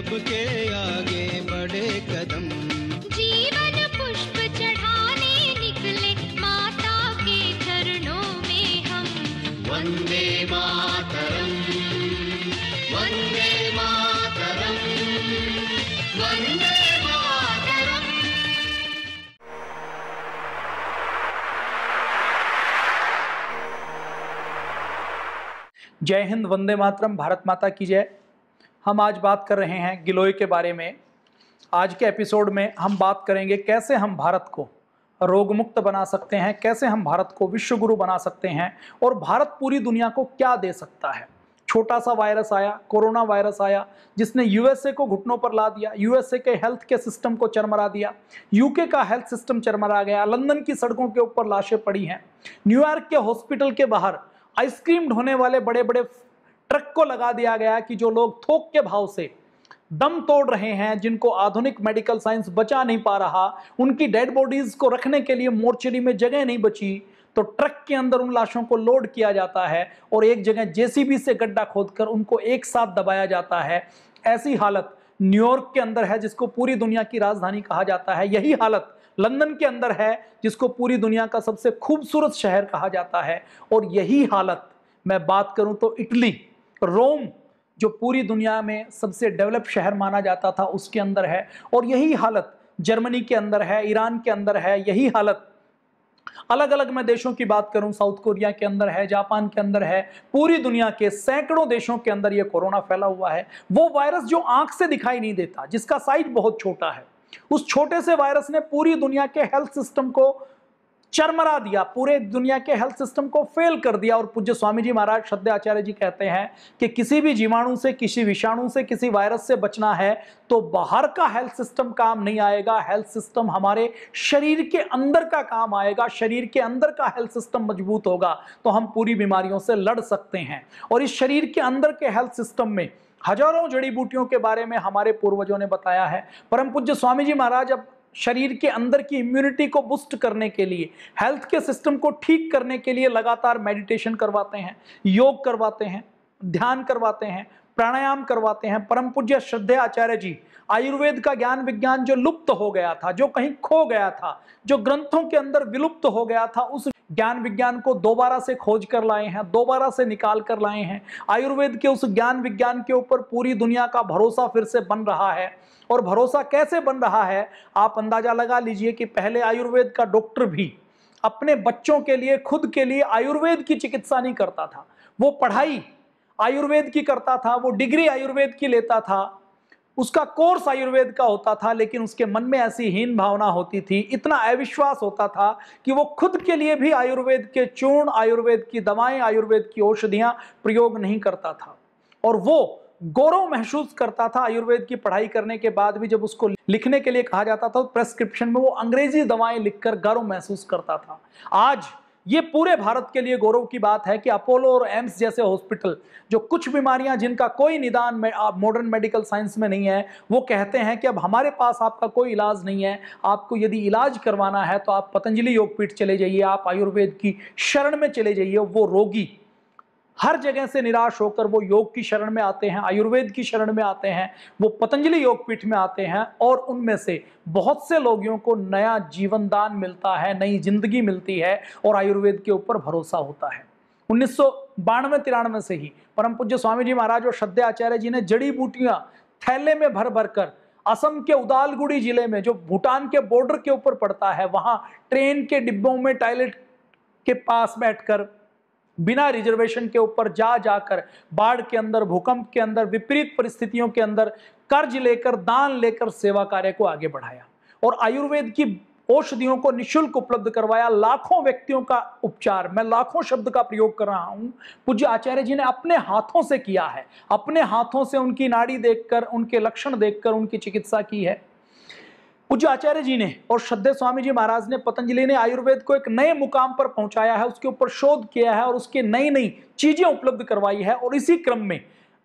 सबके आगे बढ़े कदम। जीवन पुष्प चढ़ाने निकले माता के चरणों में हम। वंदे मातरम, वंदे मातरम, वंदे मातरम। जय हिंद, वंदे मातरम, भारत माता की जय। हम आज बात कर रहे हैं गिलोय के बारे में। आज के एपिसोड में हम बात करेंगे कैसे हम भारत को रोग मुक्त बना सकते हैं, कैसे हम भारत को विश्व गुरु बना सकते हैं और भारत पूरी दुनिया को क्या दे सकता है। छोटा सा वायरस आया, कोरोना वायरस आया, जिसने यूएसए को घुटनों पर ला दिया, यूएसए के हेल्थ के सिस्टम को चरमरा दिया, यूके का हेल्थ सिस्टम चरमरा गया, लंदन की सड़कों के ऊपर लाशें पड़ी हैं, न्यूयॉर्क के हॉस्पिटल के बाहर आइसक्रीम ढोने वाले बड़े बड़े ट्रक को लगा दिया गया कि जो लोग थोक के भाव से दम तोड़ रहे हैं, जिनको आधुनिक मेडिकल साइंस बचा नहीं पा रहा, उनकी डेड बॉडीज को रखने के लिए मोर्चरी में जगह नहीं बची, तो ट्रक के अंदर उन लाशों को लोड किया जाता है और एक जगह जेसीबी से गड्ढा खोदकर उनको एक साथ दबाया जाता है। ऐसी हालत न्यूयॉर्क के अंदर है, जिसको पूरी दुनिया की राजधानी कहा जाता है। यही हालत लंदन के अंदर है, जिसको पूरी दुनिया का सबसे खूबसूरत शहर कहा जाता है। और यही हालत मैं बात करूं तो इटली, रोम, जो पूरी दुनिया में सबसे डेवलप शहर माना जाता था, उसके अंदर है। और यही हालत जर्मनी के अंदर है, ईरान के अंदर है। यही हालत अलग अलग मैं देशों की बात करूं, साउथ कोरिया के अंदर है, जापान के अंदर है, पूरी दुनिया के सैकड़ों देशों के अंदर यह कोरोना फैला हुआ है। वो वायरस जो आंख से दिखाई नहीं देता, जिसका साइज बहुत छोटा है, उस छोटे से वायरस ने पूरी दुनिया के हेल्थ सिस्टम को चरमरा दिया, पूरे दुनिया के हेल्थ सिस्टम को फेल कर दिया। और पूज्य स्वामी जी महाराज श्रद्धेय आचार्य जी कहते हैं कि किसी भी जीवाणु से, किसी विषाणु से, किसी वायरस से बचना है तो बाहर का हेल्थ सिस्टम काम नहीं आएगा, हेल्थ सिस्टम हमारे शरीर के अंदर का काम आएगा। शरीर के अंदर का हेल्थ सिस्टम मजबूत होगा तो हम पूरी बीमारियों से लड़ सकते हैं। और इस शरीर के अंदर के हेल्थ सिस्टम में हजारों जड़ी बूटियों के बारे में हमारे पूर्वजों ने बताया है। परम पूज्य स्वामी जी महाराज अब शरीर के अंदर की इम्यूनिटी को बूस्ट करने के लिए, हेल्थ के सिस्टम को ठीक करने के लिए लगातार मेडिटेशन करवाते हैं, योग करवाते हैं, ध्यान करवाते हैं, प्राणायाम करवाते हैं। परम पूज्य श्रद्धेय आचार्य जी आयुर्वेद का ज्ञान विज्ञान जो लुप्त हो गया था, जो कहीं खो गया था, जो ग्रंथों के अंदर विलुप्त हो गया था, उस ज्ञान विज्ञान को दोबारा से खोज कर लाए हैं, दोबारा से निकाल कर लाए हैं। आयुर्वेद के उस ज्ञान विज्ञान के ऊपर पूरी दुनिया का भरोसा फिर से बन रहा है। और भरोसा कैसे बन रहा है, आप अंदाजा लगा लीजिए कि पहले आयुर्वेद का डॉक्टर भी अपने बच्चों के लिए, खुद के लिए आयुर्वेद की चिकित्सा नहीं करता था। वो पढ़ाई आयुर्वेद की करता था, वो डिग्री आयुर्वेद की लेता था, उसका कोर्स आयुर्वेद का होता था, लेकिन उसके मन में ऐसी हीन भावना होती थी, इतना अविश्वास होता था कि वो खुद के लिए भी आयुर्वेद के चूर्ण, आयुर्वेद की दवाएं, आयुर्वेद की औषधियां प्रयोग नहीं करता था। और वो गौरव महसूस करता था आयुर्वेद की पढ़ाई करने के बाद भी। जब उसको लिखने के लिए कहा जाता था तो प्रेस्क्रिप्शन में वो अंग्रेजी दवाएं लिखकर गर्व महसूस करता था। आज ये पूरे भारत के लिए गौरव की बात है कि अपोलो और एम्स जैसे हॉस्पिटल, जो कुछ बीमारियां जिनका कोई निदान मॉडर्न मेडिकल साइंस में नहीं है, वो कहते हैं कि अब हमारे पास आपका कोई इलाज नहीं है, आपको यदि इलाज करवाना है तो आप पतंजलि योगपीठ चले जाइए, आप आयुर्वेद की शरण में चले जाइए। वो रोगी हर जगह से निराश होकर वो योग की शरण में आते हैं, आयुर्वेद की शरण में आते हैं, वो पतंजलि योगपीठ में आते हैं और उनमें से बहुत से लोगों को नया जीवन दान मिलता है, नई जिंदगी मिलती है और आयुर्वेद के ऊपर भरोसा होता है। 1992-93 से ही परम पूज्य स्वामी जी महाराज और श्रद्धेय आचार्य जी ने जड़ी बूटियां थैले में भर भर कर असम के उदालगुड़ी जिले में, जो भूटान के बॉर्डर के ऊपर पड़ता है, वहां ट्रेन के डिब्बों में टॉयलेट के पास बैठकर बिना रिजर्वेशन के ऊपर जाकर बाढ़ के अंदर, भूकंप के अंदर, विपरीत परिस्थितियों के अंदर कर्ज लेकर, दान लेकर सेवा कार्य को आगे बढ़ाया और आयुर्वेद की औषधियों को निःशुल्क उपलब्ध करवाया। लाखों व्यक्तियों का उपचार, मैं लाखों शब्द का प्रयोग कर रहा हूं, पूज्य आचार्य जी ने अपने हाथों से किया है। अपने हाथों से उनकी नाड़ी देखकर, उनके लक्षण देखकर उनकी चिकित्सा की है। पूज्य आचार्य जी ने और श्रद्धेय स्वामी जी महाराज ने, पतंजलि ने आयुर्वेद को एक नए मुकाम पर पहुंचाया है, उसके ऊपर शोध किया है और उसके नई नई चीजें उपलब्ध करवाई है। और इसी क्रम में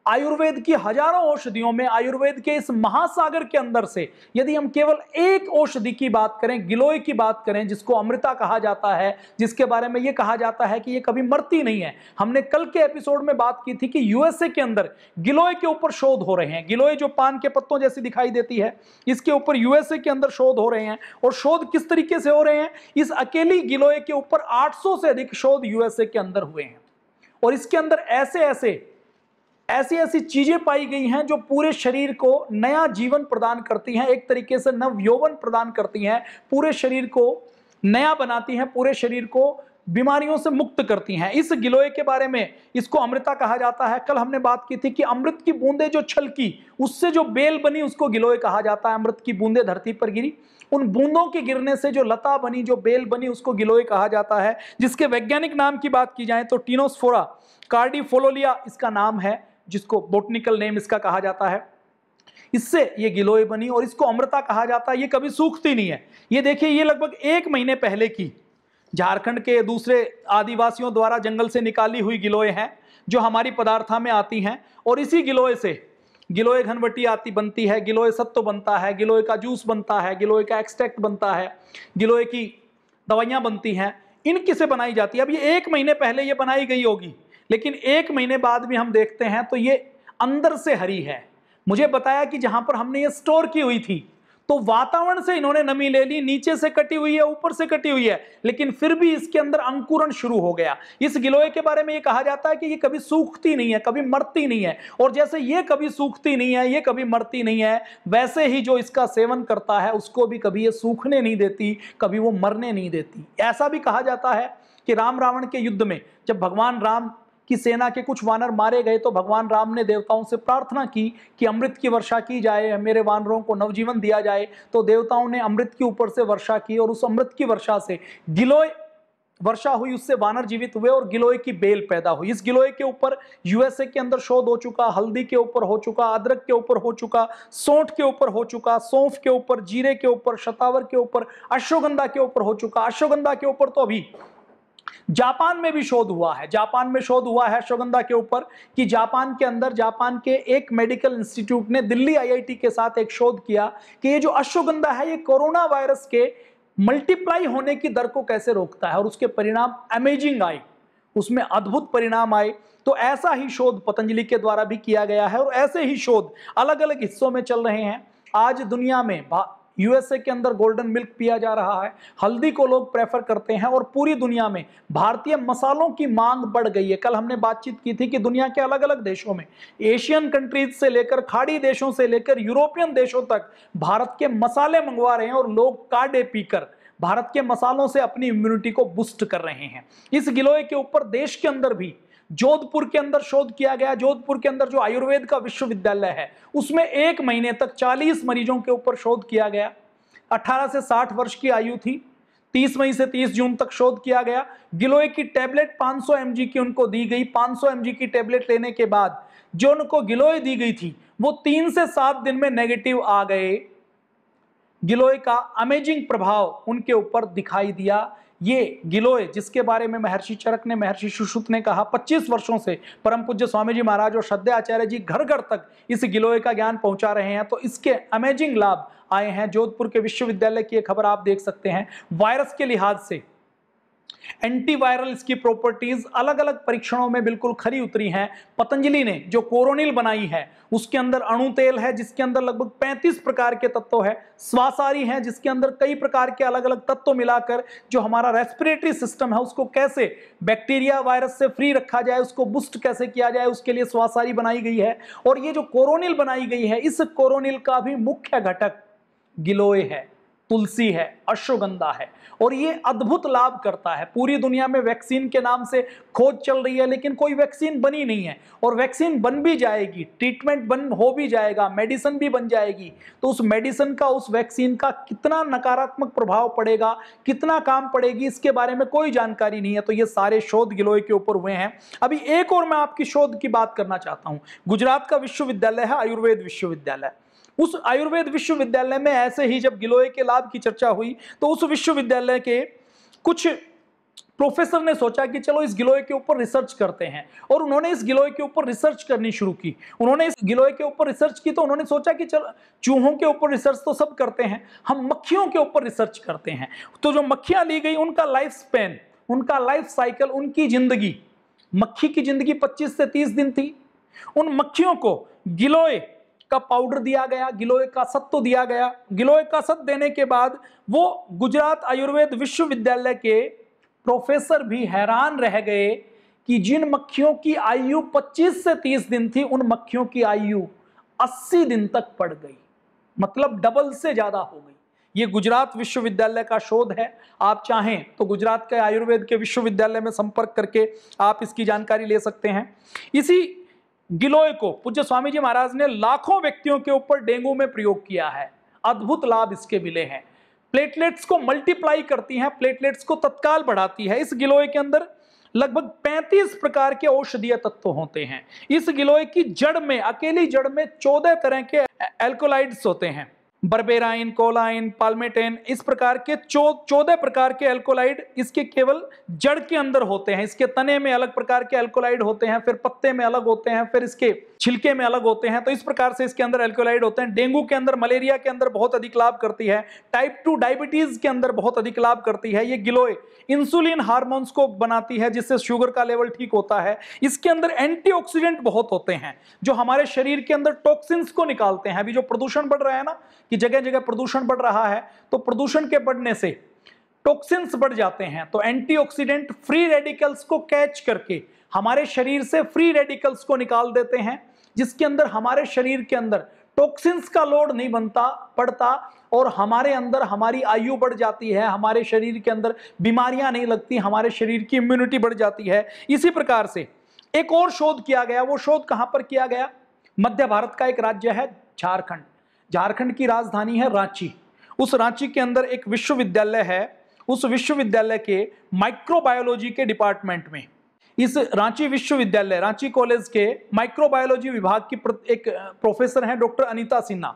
आयुर्वेद की हजारों औषधियों में, आयुर्वेद के इस महासागर के अंदर से यदि हम केवल एक औषधि की बात करें, गिलोय की बात करें, जिसको अमृता कहा जाता है, जिसके बारे में यह कहा जाता है कि यह कभी मरती नहीं है। हमने कल के एपिसोड में बात की थी कि यूएसए के अंदर गिलोय के ऊपर शोध हो रहे हैं। गिलोय जो पान के पत्तों जैसी दिखाई देती है, इसके ऊपर यूएसए के अंदर शोध हो रहे हैं। और शोध किस तरीके से हो रहे हैं? इस अकेली गिलोय के ऊपर 800 से अधिक शोध यूएसए के अंदर हुए हैं। और इसके अंदर ऐसी चीजें पाई गई हैं जो पूरे शरीर को नया जीवन प्रदान करती हैं, एक तरीके से नव यौवन प्रदान करती हैं, पूरे शरीर को नया बनाती हैं, पूरे शरीर को बीमारियों से मुक्त करती हैं। इस गिलोय के बारे में, इसको अमृता कहा जाता है। कल हमने बात की थी कि अमृत की बूंदें जो छलकी, उससे जो बेल बनी, उसको गिलोय कहा जाता है। अमृत की बूंदें धरती पर गिरी, उन बूंदों के गिरने से जो लता बनी, जो बेल बनी, उसको गिलोय कहा जाता है। जिसके वैज्ञानिक नाम की बात की जाए तो टीनोस्फोरा कार्डिफोलोलिया इसका नाम है, जिसको बोटनिकल नेम इसका कहा जाता है। इससे ये गिलोय बनी और इसको अमृता कहा जाता है। ये कभी सूखती नहीं है। ये देखिए, ये लगभग 1 महीने पहले की झारखंड के दूसरे आदिवासियों द्वारा जंगल से निकाली हुई गिलोय हैं, जो हमारी पदार्था में आती हैं। और इसी गिलोय से गिलोय घनवटी आती बनती है, गिलोय सत्व बनता है, गिलोय का जूस बनता है, गिलोय का एक्सट्रैक्ट बनता है, गिलोय की दवाइयाँ बनती हैं। इनकी से बनाई जाती है। अब ये 1 महीने पहले ये बनाई गई होगी, लेकिन 1 महीने बाद भी हम देखते हैं तो ये अंदर से हरी है। मुझे बताया कि जहां पर हमने ये स्टोर की हुई थी तो वातावरण से इन्होंने नमी ले ली, नीचे से कटी हुई है, ऊपर से कटी हुई है, लेकिन फिर भी इसके अंदर अंकुरण शुरू हो गया। इस गिलोय के बारे में ये कहा जाता है कि ये कभी सूखती नहीं है, कभी मरती नहीं है। और जैसे ये कभी सूखती नहीं है, ये कभी मरती नहीं है, वैसे ही जो इसका सेवन करता है उसको भी कभी ये सूखने नहीं देती, कभी वो मरने नहीं देती। ऐसा भी कहा जाता है कि राम रावण के युद्ध में जब भगवान राम कि सेना के कुछ वानर मारे गए तो भगवान राम ने देवताओं से प्रार्थना की कि अमृत की वर्षा की जाए, मेरे वानरों को नवजीवन दिया जाए। तो देवताओं ने अमृत के ऊपर से वर्षा की और उस अमृत की वर्षा से गिलोय वर्षा हुई, उससे वानर जीवित हुए और गिलोय की बेल पैदा हुई। इस गिलोय के ऊपर यूएसए के अंदर शोध हो चुका, हल्दी के ऊपर हो चुका, अदरक के ऊपर हो चुका, सौंठ के ऊपर हो चुका, सौंफ के ऊपर, जीरे के ऊपर, शतावर के ऊपर, अश्वगंधा के ऊपर हो चुका। अश्वगंधा के ऊपर तो अभी जापान में भी शोध हुआ है। जापान में शोध हुआ है अश्वगंधा के ऊपर कि जापान के अंदर, जापान के एक मेडिकल इंस्टीट्यूट ने दिल्ली आईआईटी के साथ एक शोध किया कि ये जो अश्वगंधा है ये कोरोना वायरस के मल्टीप्लाई होने की दर को कैसे रोकता है। और उसके परिणाम अमेजिंग आए, उसमें अद्भुत परिणाम आए। तो ऐसा ही शोध पतंजलि के द्वारा भी किया गया है और ऐसे ही शोध अलग अलग हिस्सों में चल रहे हैं। आज दुनिया में यूएसए के अंदर गोल्डन मिल्क पिया जा रहा है, हल्दी को लोग प्रेफर करते हैं और पूरी दुनिया में भारतीय मसालों की मांग बढ़ गई है। कल हमने बातचीत की थी कि दुनिया के अलग अलग देशों में, एशियन कंट्रीज से लेकर, खाड़ी देशों से लेकर यूरोपियन देशों तक भारत के मसाले मंगवा रहे हैं और लोग काढ़े पीकर भारत के मसालों से अपनी इम्यूनिटी को बूस्ट कर रहे हैं। इस गिलोय के ऊपर देश के अंदर भी जोधपुर के अंदर शोध किया गया। जोधपुर के अंदर जो आयुर्वेद का विश्वविद्यालय है उसमें 1 महीने तक 40 मरीजों के ऊपर शोध किया गया। 18 से 60 वर्ष की आयु थी। 30 मई से 30 जून तक शोध किया गया। गिलोय की टेबलेट 500 mg की उनको दी गई। 500 mg की टेबलेट लेने के बाद जो उनको गिलोय दी गई थी वो 3 से 7 दिन में नेगेटिव आ गए। गिलोय का अमेजिंग प्रभाव उनके ऊपर दिखाई दिया। ये गिलोय जिसके बारे में महर्षि चरक ने, महर्षि सुश्रुत ने कहा, 25 वर्षों से परम पूज्य स्वामी जी महाराज और श्रद्धेय आचार्य जी घर घर तक इस गिलोय का ज्ञान पहुंचा रहे हैं। तो इसके अमेजिंग लाभ आए हैं। जोधपुर के विश्वविद्यालय की एक खबर आप देख सकते हैं। वायरस के लिहाज से एंटीवायरल इसकी प्रॉपर्टीज अलग अलग परीक्षणों में बिल्कुल खरी उतरी हैं। पतंजलि ने जो कोरोनिल बनाई है उसके अंदर अणु तेल है जिसके अंदर लगभग 35 प्रकार के तत्व है। स्वासारी है जिसके अंदर कई प्रकार के अलग अलग तत्व मिलाकर जो हमारा रेस्पिरेटरी सिस्टम है उसको कैसे बैक्टीरिया वायरस से फ्री रखा जाए, उसको बुस्ट कैसे किया जाए, उसके लिए स्वासारी बनाई गई है। और ये जो कोरोनिल बनाई गई है, इस कोरोनिल का भी मुख्य घटक गिलोय है, तुलसी है, अश्वगंधा है और ये अद्भुत लाभ करता है। पूरी दुनिया में वैक्सीन के नाम से खोज चल रही है लेकिन कोई वैक्सीन बनी नहीं है। और वैक्सीन बन भी जाएगी, ट्रीटमेंट बन हो भी जाएगा, मेडिसिन भी बन जाएगी, तो उस मेडिसिन का, उस वैक्सीन का कितना नकारात्मक प्रभाव पड़ेगा, कितना काम पड़ेगी, इसके बारे में कोई जानकारी नहीं है। तो ये सारे शोध गिलोय के ऊपर हुए हैं। अभी एक और मैं आपकी शोध की बात करना चाहता हूँ। गुजरात का विश्वविद्यालय है आयुर्वेद विश्वविद्यालय। उस आयुर्वेद विश्वविद्यालय में ऐसे ही जब गिलोय के लाभ की चर्चा हुई तो उस विश्वविद्यालय के कुछ प्रोफेसर ने सोचा कि चलो इस गिलोय के ऊपर रिसर्च करते हैं, और उन्होंने इस गिलोय के ऊपर रिसर्च करनी शुरू की। उन्होंने इस गिलोय के ऊपर रिसर्च की तो उन्होंने सोचा कि चलो चूहों के ऊपर रिसर्च तो सब करते हैं, हम मक्खियों के ऊपर रिसर्च करते हैं। तो जो मक्खियां ली गई, उनका लाइफ स्पेन, उनका लाइफ साइकिल, उनकी जिंदगी, मक्खी की जिंदगी 25 से 30 दिन थी। उन मक्खियों को गिलोय का पाउडर दिया गया, गिलोय का सत्व दिया गया। गिलोय का सत्व देने के बाद वो गुजरात आयुर्वेद विश्वविद्यालय के प्रोफेसर भी हैरान रह गए कि जिन मक्खियों की आयु 25 से 30 दिन थी, उन मक्खियों की आयु 80 दिन तक बढ़ गई, मतलब डबल से ज्यादा हो गई। ये गुजरात विश्वविद्यालय का शोध है। आप चाहें तो गुजरात के आयुर्वेद के विश्वविद्यालय में संपर्क करके आप इसकी जानकारी ले सकते हैं। इसी गिलोय को पूज्य स्वामी जी महाराज ने लाखों व्यक्तियों के ऊपर डेंगू में प्रयोग किया है। अद्भुत लाभ इसके मिले हैं। प्लेटलेट्स को मल्टीप्लाई करती हैं, प्लेटलेट्स को तत्काल बढ़ाती है। इस गिलोय के अंदर लगभग 35 प्रकार के औषधीय तत्व होते हैं। इस गिलोय की जड़ में, अकेली जड़ में 14 तरह के एल्कोलाइड्स होते हैं, बर्बेराइन, कोलाइन, पाल्मेटेन, इस प्रकार के 14 प्रकार के एल्कोलाइड इसके केवल जड़ के अंदर होते हैं। इसके तने में अलग प्रकार के एल्कोलाइड होते हैं, फिर पत्ते में अलग होते हैं, फिर इसके छिलके में अलग होते हैं। तो इस प्रकार से इसके अंदर एल्कोलाइड होते हैं। डेंगू के अंदर, मलेरिया के अंदर बहुत अधिक लाभ करती है। टाइप 2 डायबिटीज के अंदर बहुत अधिक लाभ करती है। ये गिलोय इंसुलिन हार्मोन्स को बनाती है, जिससे शुगर का लेवल ठीक होता है। इसके अंदर एंटीऑक्सीडेंट बहुत होते हैं, जो हमारे शरीर के अंदर टॉक्सिन्स को निकालते हैं। अभी जो प्रदूषण बढ़ रहा है ना, कि जगह जगह प्रदूषण बढ़ रहा है, तो प्रदूषण के बढ़ने से टॉक्सिन्स बढ़ जाते हैं। तो एंटीऑक्सीडेंट फ्री रेडिकल्स को कैच करके हमारे शरीर से फ्री रेडिकल्स को निकाल देते हैं, जिसके अंदर हमारे शरीर के अंदर टॉक्सिन्स का लोड नहीं पड़ता, और हमारे अंदर हमारी आयु बढ़ जाती है, हमारे शरीर के अंदर बीमारियां नहीं लगती, हमारे शरीर की इम्यूनिटी बढ़ जाती है। इसी प्रकार से एक और शोध किया गया। वो शोध कहां पर किया गया? मध्य भारत का एक राज्य है झारखंड। झारखंड की राजधानी है रांची। उस रांची के अंदर एक विश्वविद्यालय है। उस विश्वविद्यालय के माइक्रोबायोलॉजी के डिपार्टमेंट में, इस रांची विश्वविद्यालय, रांची कॉलेज के माइक्रोबायोलॉजी विभाग की एक प्रोफेसर हैं डॉक्टर अनीता सिन्हा।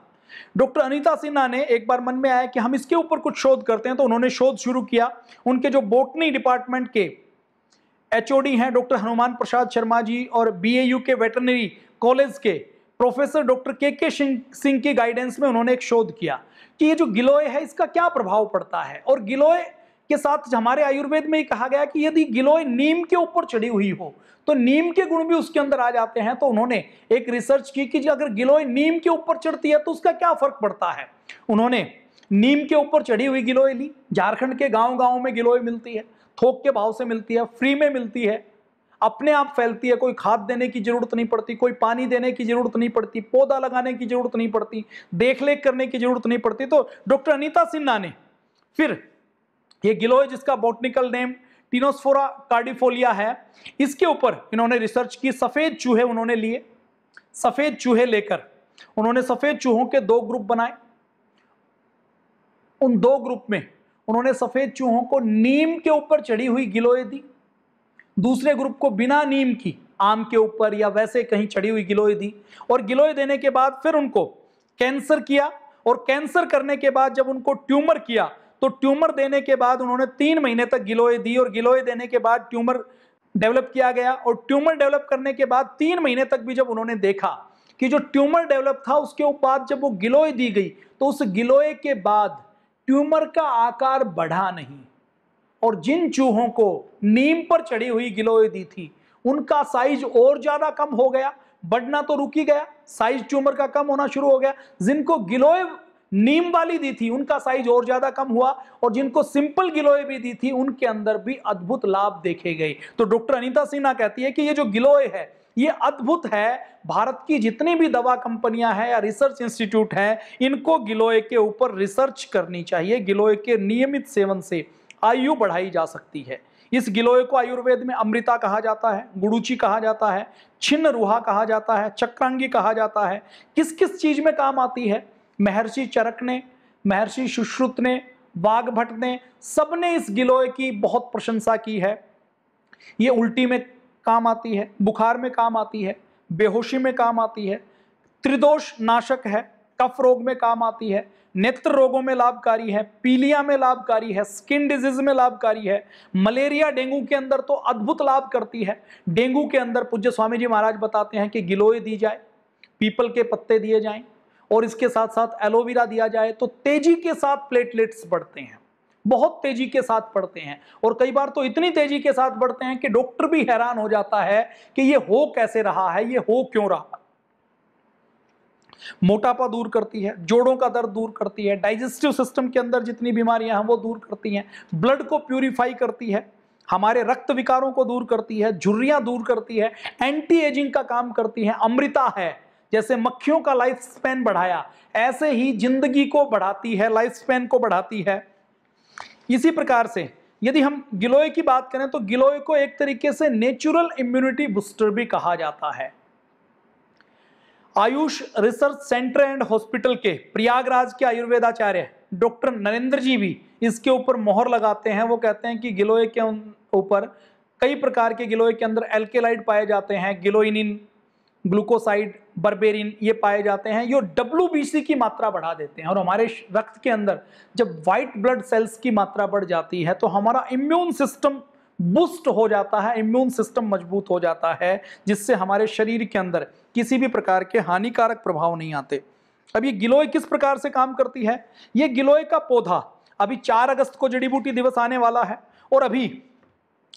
डॉक्टर अनीता सिन्हा ने एक बार मन में आया कि हम इसके ऊपर कुछ शोध करते हैं, तो उन्होंने शोध शुरू किया। उनके जो बॉटनी डिपार्टमेंट के एचओडी हैं डॉक्टर हनुमान प्रसाद शर्मा जी, और बीएयू के वेटरनरी कॉलेज के प्रोफेसर डॉक्टर के सिंह की गाइडेंस में उन्होंने एक शोध किया कि ये जो गिलोय है, इसका क्या प्रभाव पड़ता है। और गिलोय के साथ हमारे आयुर्वेद में ही कहा गया कि यदि गिलोय नीम के ऊपर चढ़ी हुई हो तो नीम के गुण भी उसके अंदर आ जाते हैं। तो उन्होंने एक रिसर्च की कि अगर गिलोय नीम के ऊपर चढ़ती है तो उसका क्या फर्क पड़ता है। उन्होंने नीम के ऊपर चढ़ी हुई गिलोय ली। झारखंड के गांव-गांव में गिलोय मिलती है, थोक के भाव से मिलती है, फ्री में मिलती है, अपने आप फैलती है, कोई खाद देने की जरूरत नहीं पड़ती, कोई पानी देने की जरूरत नहीं पड़ती, पौधा लगाने की जरूरत नहीं पड़ती, देखरेख करने की जरूरत नहीं पड़ती। तो डॉक्टर अनीता सिन्हा ने फिर ये गिलोय, जिसका बॉटनिकल नेम टिनोस्फोरा कार्डिफोलिया है, इसके ऊपर इन्होंने रिसर्च की। सफेद चूहे उन्होंने लिए। सफेद चूहे लेकर उन्होंने सफेद चूहों के 2 ग्रुप बनाए। उन 2 ग्रुप में उन्होंने सफेद चूहों को नीम के ऊपर चढ़ी हुई गिलोय दी, दूसरे ग्रुप को बिना नीम की, आम के ऊपर या वैसे कहीं चढ़ी हुई गिलोय दी। और गिलोय देने के बाद फिर उनको कैंसर किया, और कैंसर करने के बाद जब उनको ट्यूमर किया, तो ट्यूमर देने के बाद उन्होंने 3 महीने तक गिलोय दी, और गिलोय देने के बाद ट्यूमर डेवलप किया गया। और ट्यूमर डेवलप करने के बाद 3 महीने तक भी जब उन्होंने देखा कि जो ट्यूमर डेवलप था, उसके बाद जब वो गिलोय दी गई, तो उस गिलोय के बाद ट्यूमर का आकार बढ़ा नहीं। और जिन चूहों को नीम पर चढ़ी हुई गिलोय दी थी, उनका साइज और ज्यादा कम हो गया, बढ़ना तो रुक ही गया, साइज ट्यूमर का कम होना शुरू हो गया। जिनको गिलोय नीम वाली दी थी, उनका साइज और ज्यादा कम हुआ, और जिनको सिंपल गिलोय भी दी थी, उनके अंदर भी अद्भुत लाभ देखे गए। तो डॉक्टर अनीता सिन्हा कहती है कि ये जो गिलोय है, ये अद्भुत है। भारत की जितनी भी दवा कंपनियां हैं या रिसर्च इंस्टीट्यूट हैं, इनको गिलोय के ऊपर रिसर्च करनी चाहिए। गिलोय के नियमित सेवन से आयु बढ़ाई जा सकती है। इस गिलोय को आयुर्वेद में अमृता कहा जाता है, गुड़ूची कहा जाता है, छिन्न रुहा कहा जाता है, चक्रांगी कहा जाता है। किस किस चीज में काम आती है? महर्षि चरक ने, महर्षि सुश्रुत ने, वाग्भट ने, सबने इस गिलोय की बहुत प्रशंसा की है। ये उल्टी में काम आती है, बुखार में काम आती है, बेहोशी में काम आती है, त्रिदोष नाशक है, कफ रोग में काम आती है, नेत्र रोगों में लाभकारी है, पीलिया में लाभकारी है, स्किन डिजीज में लाभकारी है, मलेरिया डेंगू के अंदर तो अद्भुत लाभ करती है। डेंगू के अंदर पूज्य स्वामी जी महाराज बताते हैं कि गिलोय दी जाए, पीपल के पत्ते दिए जाएं और इसके साथ साथ एलोवेरा दिया जाए तो तेजी के साथ प्लेटलेट्स बढ़ते हैं, बहुत तेजी के साथ बढ़ते हैं, और कई बार तो इतनी तेजी के साथ बढ़ते हैं कि डॉक्टर भी हैरान हो जाता है कि ये हो कैसे रहा है, ये हो क्यों रहा। मोटापा दूर करती है, जोड़ों का दर्द दूर करती है, डाइजेस्टिव सिस्टम के अंदर जितनी बीमारियां हैं वो दूर करती हैं, ब्लड को प्यूरिफाई करती है, हमारे रक्त विकारों को दूर करती है, झुर्रियां दूर करती है, एंटी एजिंग का काम करती है, अमृता है। जैसे मक्खियों का लाइफ स्पैन बढ़ाया, ऐसे ही जिंदगी को बढ़ाती है, लाइफ स्पैन को बढ़ाती है। इसी प्रकार से यदि हम गिलोय की बात करें तो गिलोय को एक तरीके से नेचुरल इम्यूनिटी बूस्टर भी कहा जाता है। Ayush research centre and hospital के प्रयागराज के आयुर्वेदाचार्य डॉक्टर नरेंद्र जी भी इसके ऊपर मोहर लगाते हैं। वो कहते हैं कि गिलोय के ऊपर कई प्रकार के गिलोय के अंदर एल्केलाइड पाए जाते हैं, गिलोइनिन, ग्लूकोसाइड, बर्बेरिन ये पाए जाते हैं, जो WBC की मात्रा बढ़ा देते हैं। और हमारे रक्त के अंदर जब व्हाइट ब्लड सेल्स की मात्रा बढ़ जाती है तो हमारा इम्यून सिस्टम बूस्ट हो जाता है, इम्यून सिस्टम मजबूत हो जाता है, जिससे हमारे शरीर के अंदर किसी भी प्रकार के हानिकारक प्रभाव नहीं आते। अब ये गिलोय किस प्रकार से काम करती है? ये गिलोय का पौधा अभी 4 अगस्त को जड़ी बूटी दिवस आने वाला है, और अभी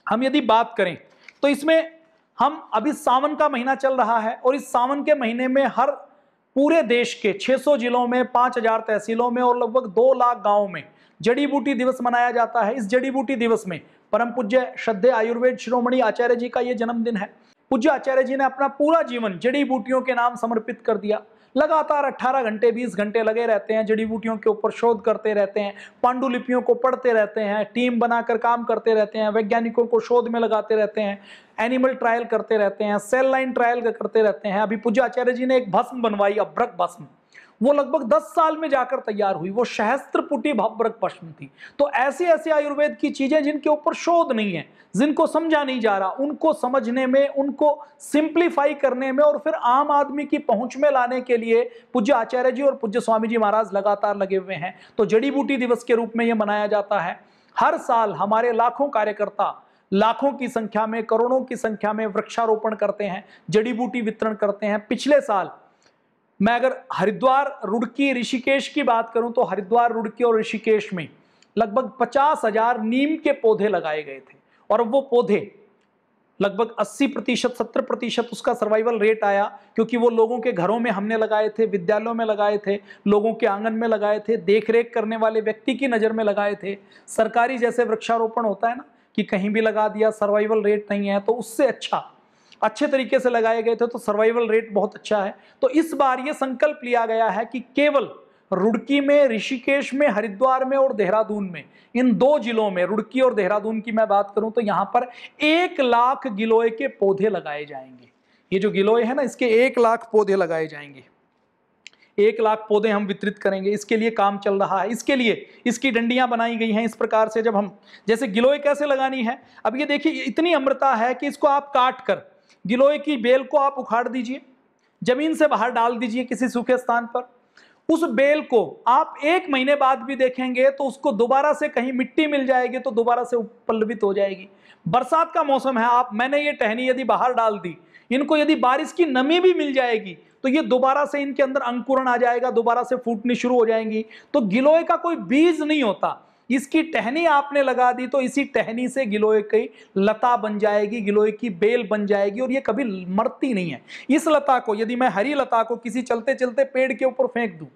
हम यदि बात करें तो इसमें हम अभी सावन का महीना चल रहा है, और इस सावन के महीने में हर पूरे देश के 600 जिलों में, 5000 तहसीलों में और लगभग 2 लाख गांवों में जड़ी बूटी दिवस मनाया जाता है। इस जड़ी बूटी दिवस में परम पूज्य श्रद्धेय आयुर्वेद शिरोमणि आचार्य जी का ये जन्मदिन है। पूज्य आचार्य जी ने अपना पूरा जीवन जड़ी बूटियों के नाम समर्पित कर दिया। लगातार 18 घंटे 20 घंटे लगे रहते हैं, जड़ी बूटियों के ऊपर शोध करते रहते हैं, पांडुलिपियों को पढ़ते रहते हैं, टीम बनाकर काम करते रहते हैं, वैज्ञानिकों को शोध में लगाते रहते हैं, एनिमल ट्रायल करते रहते हैं, सेल लाइन ट्रायल करते रहते हैं। अभी पूज्य आचार्य जी ने एक भस्म बनवाई, अभ्रक भस्म, वो लगभग 10 साल में जाकर तैयार हुई। वो सहस्त्रपुटी भव्रक भस्म थी। तो ऐसे ऐसे आयुर्वेद की चीजें जिनके ऊपर शोध नहीं है, जिनको समझा नहीं जा रहा, उनको समझने में, उनको सिंप्लीफाई करने में और फिर आम आदमी की पहुंच में लाने के लिए पूज्य आचार्य जी और पूज्य स्वामी जी महाराज लगातार लगे हुए हैं। तो जड़ी बूटी दिवस के रूप में यह मनाया जाता है। हर साल हमारे लाखों कार्यकर्ता लाखों की संख्या में, करोड़ों की संख्या में वृक्षारोपण करते हैं, जड़ी बूटी वितरण करते हैं। पिछले साल मैं अगर हरिद्वार, रुड़की, ऋषिकेश की बात करूं तो हरिद्वार, रुड़की और ऋषिकेश में लगभग 50,000 नीम के पौधे लगाए गए थे, और वो पौधे लगभग 80%, 70% उसका सर्वाइवल रेट आया, क्योंकि वो लोगों के घरों में हमने लगाए थे, विद्यालयों में लगाए थे, लोगों के आंगन में लगाए थे, देखरेख करने वाले व्यक्ति की नज़र में लगाए थे। सरकारी जैसे वृक्षारोपण होता है ना कि कहीं भी लगा दिया, सर्वाइवल रेट नहीं है, तो उससे अच्छे तरीके से लगाए गए थे, तो सर्वाइवल रेट बहुत अच्छा है। तो इस बार ये संकल्प लिया गया है कि केवल रुड़की में, ऋषिकेश में, हरिद्वार में और देहरादून में, इन 2 जिलों में, रुड़की और देहरादून की मैं बात करूं तो यहां पर 1 लाख गिलोय के पौधे लगाए जाएंगे। ये जो गिलोय है ना, इसके 1 लाख पौधे लगाए जाएंगे। 1 लाख पौधे हम वितरित करेंगे। इसके लिए काम चल रहा है, इसके लिए इसकी डंडियां बनाई गई हैं। इस प्रकार से जब हम, जैसे गिलोय कैसे लगानी है, अब ये देखिए इतनी अमृता है कि इसको आप काट कर, गिलोय की बेल को आप उखाड़ दीजिए, जमीन से बाहर डाल दीजिए किसी सूखे स्थान पर। उस बेल को आप 1 महीने बाद भी देखेंगे तो उसको दोबारा से कहीं मिट्टी मिल जाएगी तो दोबारा से पल्लवित हो जाएगी। बरसात का मौसम है, मैंने ये टहनी यदि बाहर डाल दी, इनको यदि बारिश की नमी भी मिल जाएगी तो ये दोबारा से इनके अंदर अंकुरण आ जाएगा, दोबारा से फूटनी शुरू हो जाएंगी। तो गिलोय का कोई बीज नहीं होता, इसकी टहनी आपने लगा दी तो इसी टहनी से गिलोय की लता बन जाएगी, गिलोय की बेल बन जाएगी, और ये कभी मरती नहीं है। इस लता को यदि मैं, हरी लता को किसी चलते चलते पेड़ के ऊपर फेंक दूं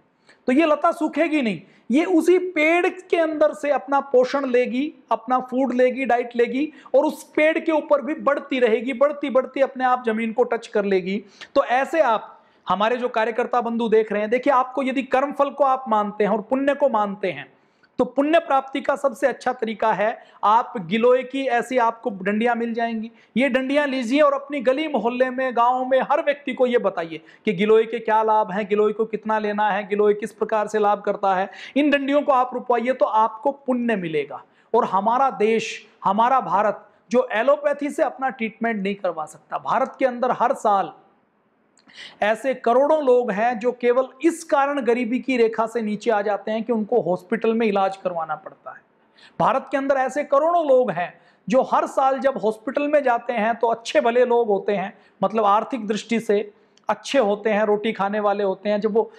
तो ये लता सूखेगी नहीं, ये उसी पेड़ के अंदर से अपना पोषण लेगी, अपना फूड लेगी, डाइट लेगी, और उस पेड़ के ऊपर भी बढ़ती रहेगी, बढ़ती बढ़ती अपने आप जमीन को टच कर लेगी। तो ऐसे आप, हमारे जो कार्यकर्ता बंधु देख रहे हैं, देखिए आपको यदि कर्मफल को आप मानते हैं और पुण्य को मानते हैं तो पुण्य प्राप्ति का सबसे अच्छा तरीका है, आप गिलोय की ऐसी आपको डंडियां मिल जाएंगी, ये डंडियां लीजिए और अपनी गली मोहल्ले में, गांव में हर व्यक्ति को ये बताइए कि गिलोय के क्या लाभ हैं, गिलोय को कितना लेना है, गिलोय किस प्रकार से लाभ करता है। इन डंडियों को आप रुपवाइए तो आपको पुण्य मिलेगा। और हमारा देश, हमारा भारत जो एलोपैथी से अपना ट्रीटमेंट नहीं करवा सकता, भारत के अंदर हर साल ऐसे करोड़ों लोग हैं जो केवल इस कारण गरीबी की रेखा से नीचे आ जाते हैं कि उनको हॉस्पिटल में इलाज करवाना पड़ता है। भारत के अंदर ऐसे करोड़ों लोग हैं जो हर साल जब हॉस्पिटल में जाते हैं तो अच्छे भले लोग होते हैं, मतलब आर्थिक दृष्टि से अच्छे होते हैं, रोटी खाने वाले होते हैं। जब वो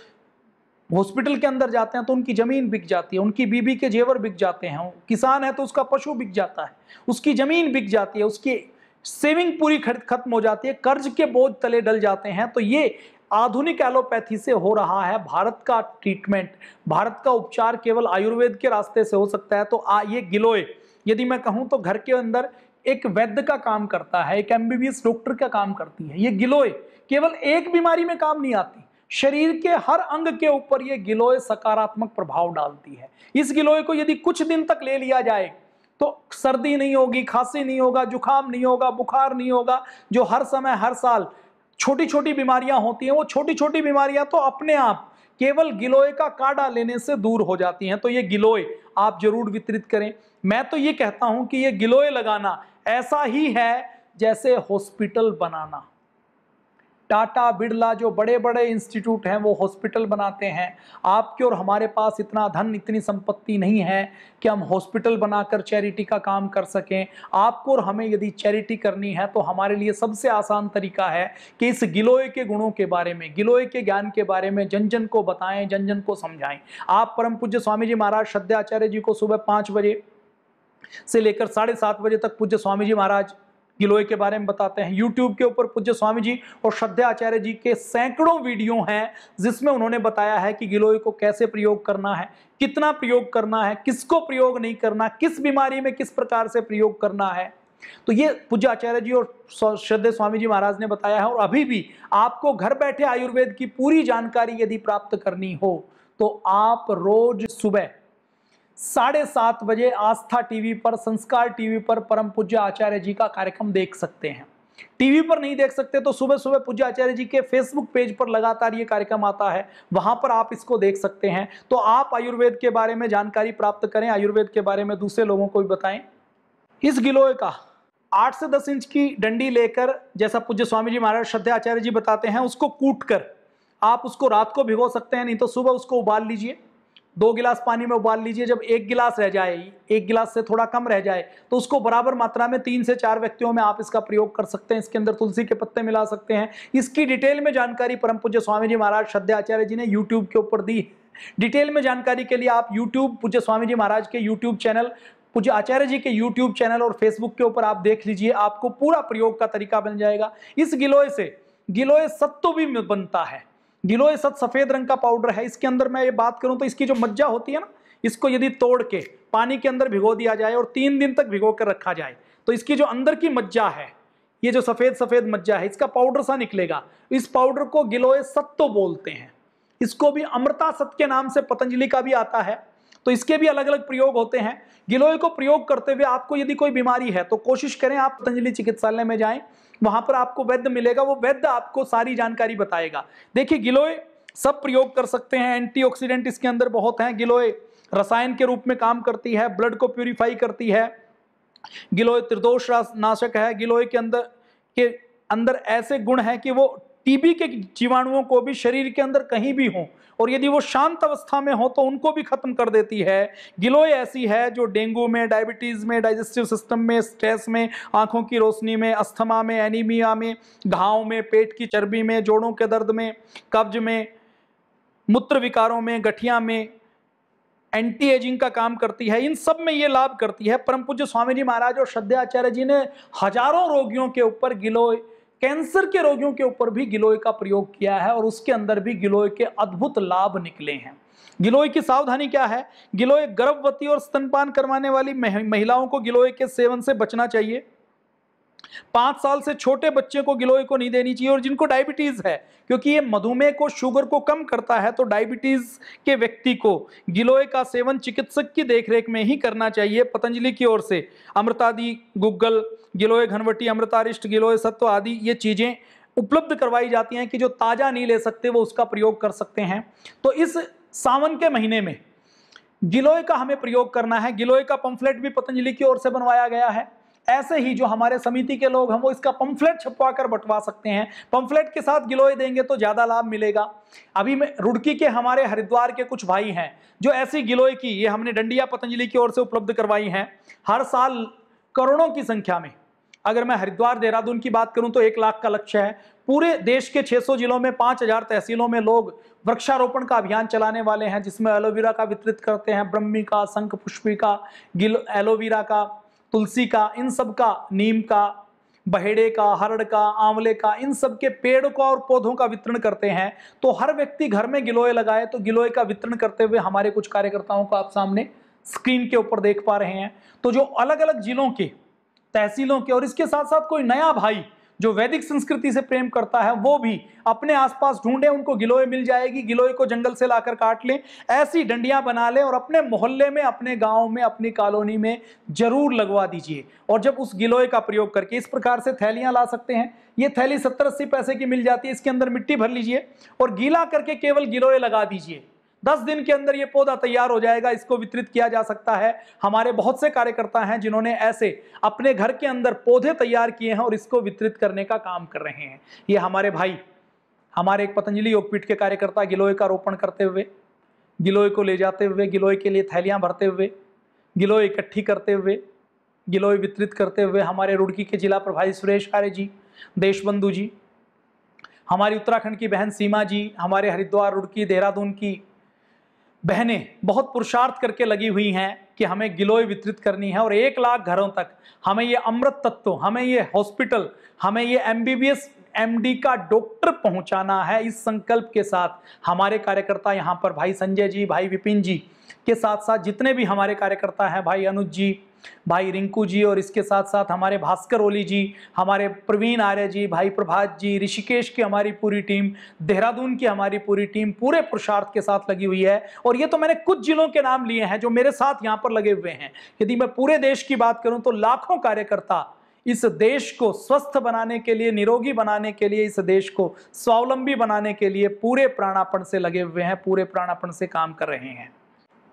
हॉस्पिटल के अंदर जाते हैं तो उनकी जमीन बिक जाती है, उनकी बीबी के जेवर बिक जाते हैं, किसान है तो उसका पशु बिक जाता है, उसकी जमीन बिक जाती है, उसकी सेविंग पूरी खत्म हो जाती है, कर्ज के बोझ तले डल जाते हैं। तो ये आधुनिक एलोपैथी से हो रहा है। भारत का ट्रीटमेंट, भारत का उपचार केवल आयुर्वेद के रास्ते से हो सकता है। तो ये गिलोय, यदि मैं कहूं तो घर के अंदर एक वैद्य का काम करता है, एक एमबीबीएस डॉक्टर का काम करती है। ये गिलोय केवल एक बीमारी में काम नहीं आती, शरीर के हर अंग के ऊपर ये गिलोय सकारात्मक प्रभाव डालती है। इस गिलोय को यदि कुछ दिन तक ले लिया जाए तो सर्दी नहीं होगी, खांसी नहीं होगा, जुकाम नहीं होगा, बुखार नहीं होगा। जो हर समय हर साल छोटी छोटी बीमारियां होती हैं, वो छोटी छोटी बीमारियां तो अपने आप केवल गिलोय का काढ़ा लेने से दूर हो जाती हैं। तो ये गिलोय आप जरूर वितरित करें। मैं तो ये कहता हूं कि ये गिलोय लगाना ऐसा ही है जैसे हॉस्पिटल बनाना। टाटा बिरला जो बड़े बड़े इंस्टीट्यूट हैं वो हॉस्पिटल बनाते हैं। आपके और हमारे पास इतना धन, इतनी संपत्ति नहीं है कि हम हॉस्पिटल बनाकर चैरिटी का काम कर सकें। आपको और हमें यदि चैरिटी करनी है तो हमारे लिए सबसे आसान तरीका है कि इस गिलोय के गुणों के बारे में, गिलोय के ज्ञान के बारे में जन जन को बताएं, जन जन को समझाएं। आप परम पूज्य स्वामी जी महाराज श्रद्धेय आचार्य जी को सुबह 5 बजे से लेकर 7:30 बजे तक पूज्य स्वामी जी महाराज गिलोय के बारे में बताते हैं। YouTube के ऊपर पूज्य स्वामी जी और श्रद्धेय आचार्य जी के सैकड़ों वीडियो हैं जिसमें उन्होंने बताया है कि गिलोय को कैसे प्रयोग करना है, कितना प्रयोग करना है, किसको प्रयोग नहीं करना, किस बीमारी में किस प्रकार से प्रयोग करना है। तो ये पूज्य आचार्य जी और श्रद्धेय स्वामी जी महाराज ने बताया है। और अभी भी आपको घर बैठे आयुर्वेद की पूरी जानकारी यदि प्राप्त करनी हो तो आप रोज सुबह 7:30 बजे आस्था टीवी पर, संस्कार टीवी पर परम पूज्य आचार्य जी का कार्यक्रम देख सकते हैं। टीवी पर नहीं देख सकते तो सुबह सुबह पूज्य आचार्य जी के फेसबुक पेज पर लगातार ये कार्यक्रम आता है, वहां पर आप इसको देख सकते हैं। तो आप आयुर्वेद के बारे में जानकारी प्राप्त करें, आयुर्वेद के बारे में दूसरे लोगों को भी बताएं। इस गिलोय का 8 से 10 इंच की डंडी लेकर, जैसा पूज्य स्वामी जी महाराज श्रद्धेय आचार्य जी बताते हैं, उसको कूट कर आप उसको रात को भिगो सकते हैं, नहीं तो सुबह उसको उबाल लीजिए। 2 गिलास पानी में उबाल लीजिए। जब 1 गिलास रह जाए, 1 गिलास से थोड़ा कम रह जाए, तो उसको बराबर मात्रा में 3 से 4 व्यक्तियों में आप इसका प्रयोग कर सकते हैं। इसके अंदर तुलसी के पत्ते मिला सकते हैं। इसकी डिटेल में जानकारी परम पूज्य स्वामी जी महाराज श्रद्धेय आचार्य जी ने YouTube के ऊपर दी। डिटेल में जानकारी के लिए आप YouTube पूज्य स्वामी जी महाराज के YouTube चैनल, पूज्य आचार्य जी के YouTube चैनल और Facebook के ऊपर आप देख लीजिए, आपको पूरा प्रयोग का तरीका बन जाएगा। इस गिलोय से गिलोय सत्तू भी बनता है। गिलोय सत सफेद रंग का पाउडर है। इसके अंदर मैं ये बात करूं तो इसकी जो मज्जा होती है ना, इसको यदि तोड़ के पानी के अंदर भिगो दिया जाए और 3 दिन तक भिगो कर रखा जाए तो इसकी जो अंदर की मज्जा है, ये जो सफेद सफेद मज्जा है, इसका पाउडर सा निकलेगा। इस पाउडर को गिलोय सत्तो बोलते हैं। इसको भी अमृता सत के नाम से पतंजलि का भी आता है। तो इसके भी अलग अलग प्रयोग होते हैं। गिलोय को प्रयोग करते हुए आपको यदि कोई बीमारी है तो कोशिश करें आप पतंजलि चिकित्सालय में जाएं, वहां पर आपको वैद्य मिलेगा, वो वैद्य आपको सारी जानकारी बताएगा। देखिए, गिलोय सब प्रयोग कर सकते हैं। एंटीऑक्सीडेंट इसके अंदर बहुत हैं। गिलोय रसायन के रूप में काम करती है, ब्लड को प्यूरिफाई करती है। गिलोय त्रिदोष नाशक है। गिलोय के अंदर ऐसे गुण हैं कि वो टीबी के जीवाणुओं को भी शरीर के अंदर कहीं भी हो और यदि वो शांत अवस्था में हो तो उनको भी खत्म कर देती है। गिलोय ऐसी है जो डेंगू में, डायबिटीज में, डाइजेस्टिव सिस्टम में, स्ट्रेस में, आंखों की रोशनी में, अस्थमा में, एनीमिया में, घाव में, पेट की चर्बी में, जोड़ों के दर्द में, कब्ज में, मूत्र विकारों में, गठिया में, एंटी एजिंग का काम करती है। इन सब में ये लाभ करती है। परम पूज्य स्वामी जी महाराज और श्रद्धेय आचार्य जी ने हजारों रोगियों के ऊपर गिलोय, कैंसर के रोगियों के ऊपर भी गिलोय का प्रयोग किया है और उसके अंदर भी गिलोय के अद्भुत लाभ निकले हैं। गिलोय की सावधानी क्या है? गिलोय गर्भवती और स्तनपान करवाने वाली महिलाओं को गिलोय के सेवन से बचना चाहिए। 5 साल से छोटे बच्चे को गिलोय को नहीं देनी चाहिए। और जिनको डायबिटीज है, क्योंकि ये मधुमेह को, शुगर को कम करता है, तो डायबिटीज के व्यक्ति को गिलोय का सेवन चिकित्सक की देखरेख में ही करना चाहिए। पतंजलि की ओर से अमृतादि, गुग्गल, गिलोय घनवटी, अमृतारिष्ट, गिलोय सत्व आदि ये चीजें उपलब्ध करवाई जाती हैं कि जो ताजा नहीं ले सकते वो उसका प्रयोग कर सकते हैं। तो इस सावन के महीने में गिलोय का हमें प्रयोग करना है। गिलोय का पंफलेट भी पतंजलि की ओर से बनवाया गया है। ऐसे ही जो हमारे समिति के लोग हैं वो इसका पंफलेट छपवा कर बंटवा सकते हैं। पंफलेट के साथ गिलोय देंगे तो ज़्यादा लाभ मिलेगा। अभी मैं रुड़की के हमारे हरिद्वार के कुछ भाई हैं जो ऐसी गिलोय की, ये हमने डंडिया पतंजलि की ओर से उपलब्ध करवाई हैं, हर साल करोड़ों की संख्या में। अगर मैं हरिद्वार देहरादून की बात करूं तो 1 लाख का लक्ष्य है। पूरे देश के 600 जिलों में 5000 तहसीलों में लोग वृक्षारोपण का अभियान चलाने वाले हैं, जिसमें एलोवेरा का वितरित करते हैं, ब्रह्मी का, शंख पुष्पी का, एलोवेरा का, तुलसी का, इन सब का, नीम का, बहेड़े का, हरड़ का, आंवले का, इन सब के पेड़ का और पौधों का वितरण करते हैं। तो हर व्यक्ति घर में गिलोय लगाए। तो गिलोय का वितरण करते हुए हमारे कुछ कार्यकर्ताओं को आप सामने स्क्रीन के ऊपर देख पा रहे हैं। तो जो अलग अलग जिलों के, तहसीलों के, और इसके साथ साथ कोई नया भाई जो वैदिक संस्कृति से प्रेम करता है वो भी अपने आसपास ढूंढे, उनको गिलोय मिल जाएगी। गिलोय को जंगल से लाकर काट लें, ऐसी डंडियां बना लें और अपने मोहल्ले में, अपने गांव में, अपनी कॉलोनी में जरूर लगवा दीजिए। और जब उस गिलोय का प्रयोग करके इस प्रकार से थैलियां ला सकते हैं। ये थैली 70-80 पैसे की मिल जाती है। इसके अंदर मिट्टी भर लीजिए और गीला करके केवल गिलोय लगा दीजिए। 10 दिन के अंदर ये पौधा तैयार हो जाएगा। इसको वितरित किया जा सकता है। हमारे बहुत से कार्यकर्ता हैं जिन्होंने ऐसे अपने घर के अंदर पौधे तैयार किए हैं और इसको वितरित करने का काम कर रहे हैं। ये हमारे भाई, हमारे एक पतंजलि योगपीठ के कार्यकर्ता गिलोय का रोपण करते हुए, गिलोय को ले जाते हुए, गिलोय के लिए थैलियां भरते हुए, गिलोय इकट्ठी करते हुए, गिलोय वितरित करते हुए हमारे रुड़की के जिला प्रभारी सुरेश आर्य जी, देशबंधु जी, हमारी उत्तराखंड की बहन सीमा जी, हमारे हरिद्वार, रुड़की, देहरादून की बहनें बहुत पुरुषार्थ करके लगी हुई हैं कि हमें गिलोय वितरित करनी है और 1 लाख घरों तक हमें ये अमृत तत्व, हमें ये हॉस्पिटल, हमें ये MBBS MD का डॉक्टर पहुंचाना है। इस संकल्प के साथ हमारे कार्यकर्ता यहाँ पर भाई संजय जी, भाई विपिन जी के साथ साथ जितने भी हमारे कार्यकर्ता हैं, भाई अनुज जी, भाई रिंकू जी, और इसके साथ साथ हमारे भास्कर ओली जी, हमारे प्रवीण आर्य जी, भाई प्रभात जी, ऋषिकेश की हमारी पूरी टीम, देहरादून की हमारी पूरी टीम पूरे पुरुषार्थ के साथ लगी हुई है। और ये तो मैंने कुछ जिलों के नाम लिए हैं जो मेरे साथ यहाँ पर लगे हुए हैं। यदि मैं पूरे देश की बात करूं तो लाखों कार्यकर्ता इस देश को स्वस्थ बनाने के लिए, निरोगी बनाने के लिए, इस देश को स्वावलंबी बनाने के लिए पूरे प्राणापण से लगे हुए हैं, पूरे प्राणापण से काम कर रहे हैं।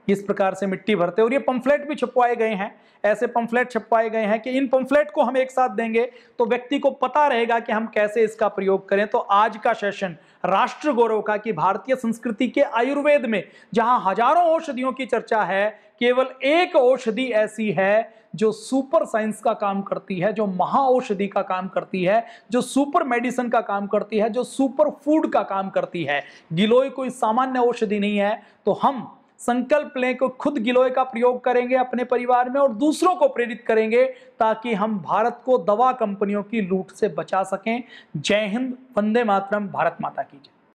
इस प्रकार से मिट्टी भरते, और ये पंफलेट भी छपवाए गए हैं। ऐसे पंफलेट छपवाए गए हैं कि इन पंफलेट को हम एक साथ देंगे तो व्यक्ति को पता रहेगा कि हम कैसे इसका प्रयोग करें। तो आज का सेशन राष्ट्र गौरव का, कि भारतीय संस्कृति के आयुर्वेद में जहां हजारों औषधियों की चर्चा है, केवल एक औषधि ऐसी है जो सुपर साइंस का काम करती है, जो महाऔषधि का काम करती है, जो सुपर मेडिसिन का काम करती है, जो सुपर फूड का काम करती है। गिलोय कोई सामान्य औषधि नहीं है। तो हम संकल्प लें कि खुद गिलोय का प्रयोग करेंगे अपने परिवार में और दूसरों को प्रेरित करेंगे, ताकि हम भारत को दवा कंपनियों की लूट से बचा सकें। जय हिंद, वंदे मातरम, भारत माता की जय।